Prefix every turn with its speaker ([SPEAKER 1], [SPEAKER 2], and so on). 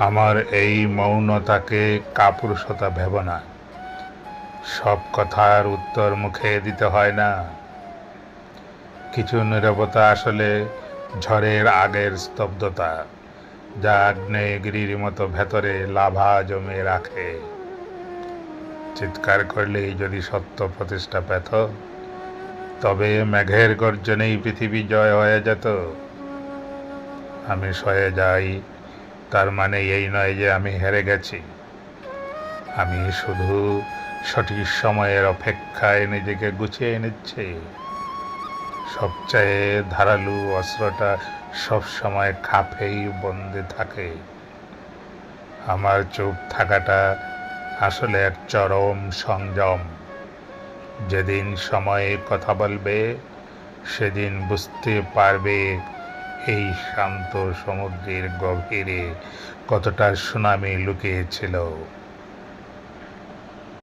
[SPEAKER 1] আমার এই মৌনতাকে কাপুরুষতা ভেব না। সব কথার উত্তর মুখে দিতে হয় না। কিছু নীরবতা আসলে ঝড়ের আগের স্তব্ধতা, যা আগ্নেয়গিরির মতো ভেতরে লাভা জমে রাখে। চিৎকার করলেই যদি সত্য প্রতিষ্ঠা পেত, তবে মেঘের গর্জনেই পৃথিবী জয় হয়ে যেত। আমি সয়ে যাই, তার মানে এই নয় যে আমি হেরে গেছি। আমি শুধু সঠিক সময়ের অপেক্ষায় নিজেকে গুছিয়ে নিচ্ছি। সবচেয়ে ধারালো অস্ত্রটা সবসময় খাপেই বন্দি থাকে। আমার চুপ থাকাটা আসলে এক চরম সংযম। যেদিন সময় কথা বলবে, সেদিন বুঝতে পারবে এই শান্ত সমুদ্রের গভীরে কতটা সুনামি লুকিয়েছিল।